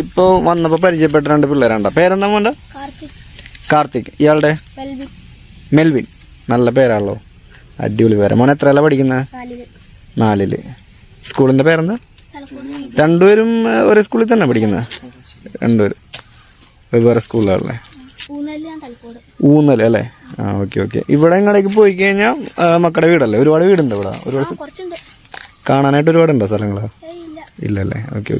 ഇപ്പൊ വന്നപ്പോ പരിചയപ്പെട്ട 2 പിള്ളേരുണ്ടോ? പേരെന്താ മോന്റെ? കാർത്തിക്. ഇയാളുടെ? മെൽവിൻ. നല്ല പേരാണല്ലോ, അടിപൊളി പേരാ. മോൻ എത്രയല്ല പഠിക്കുന്നത്? 4. സ്കൂളിന്റെ പേരെന്താ? രണ്ടുപേരും ഒരേ സ്കൂളിൽ തന്നെ പഠിക്കുന്നത്? 2 പേരും വേറെ സ്കൂളിലാണല്ലേ? ഊന്നൽ അല്ലേ? ആ, ഓക്കെ. ഇവിടെ ഇങ്ങടേക്ക് പോയി കഴിഞ്ഞാൽ മക്കളുടെ വീടല്ലേ? ഒരുപാട് വീടുണ്ട് ഇവിടെ? ഒരുപാട് കാണാനായിട്ട് ഒരുപാടുണ്ടോ സ്ഥലങ്ങള്? ഇല്ലല്ലേ? ഓക്കെ.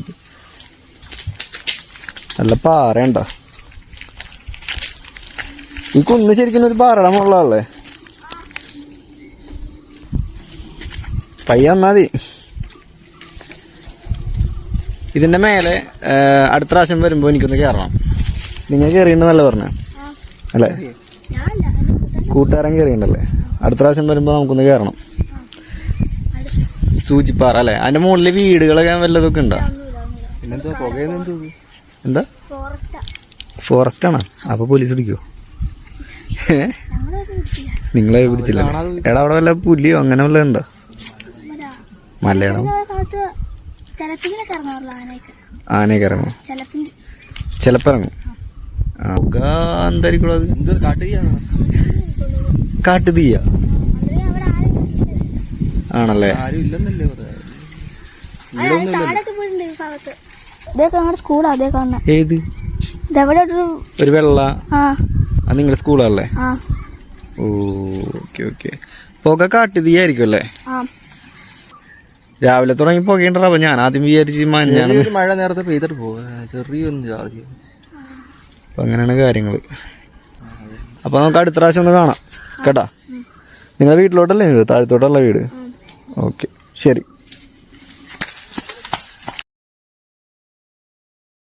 നല്ല പാറയുണ്ടോ? ഈ കുന്ന് ശരിക്കും ഒരു പാറയുടെ മുകളിലല്ലേ? പയ്യ വന്നാ മതി. ഇതിന്റെ മേലെ അടുത്ത പ്രാവശ്യം വരുമ്പോ എനിക്കൊന്ന് കയറണം. നിങ്ങൾ കയറിയെന്നല്ല പറഞ്ഞ അല്ലേ? കൂട്ടുകാരൻ കയറിയുണ്ടല്ലേ? അടുത്ത പ്രാവശ്യം വരുമ്പോ നമുക്കൊന്ന് കയറണം. സൂചിപ്പാറ അല്ലേ? അതിന്റെ മുകളില് വീടുകളൊക്കെ വല്ലതൊക്കെ ഉണ്ടോ? എന്താ? ഫോറസ്റ്റ് ആണോ? അപ്പൊ പോലീസ് പിടിക്കോ? നിങ്ങളെ പിടിച്ചില്ല? എടാ അവിടെ വല്ല പുലിയോ അങ്ങനെ വല്ല ഉണ്ടോ? മലയാളം ആനയൊക്കെ ഇറങ്ങും? ചിലപ്പോ ഇറങ്ങും. എന്തായിരിക്കും അത്? കാട്ടുതീയ ആണല്ലേ? ഏത്? ഒരു വെള്ള അത് നിങ്ങളുടെ സ്കൂളല്ലേ? ഓക്കെ. പുക കാട്ടുതീയായിരിക്കും അല്ലേ? രാവിലെ തുടങ്ങി പുകയുണ്ടോ? അപ്പൊ ഞാൻ ആദ്യം വിചാരിച്ച് മഞ്ഞാണ്. മഴ നേരത്തെ പെയ്തിട്ട് പോവാ, ചെറിയൊന്നും ചാർജ്. അപ്പൊ അങ്ങനെയാണ് കാര്യങ്ങള്. അപ്പൊ നമുക്ക് അടുത്ത പ്രാവശ്യം ഒന്ന് കാണാം കേട്ടാ. നിങ്ങളുടെ വീട്ടിലോട്ടല്ലേ താഴത്തോട്ടുള്ള വീട്? ഓക്കെ, ശരി.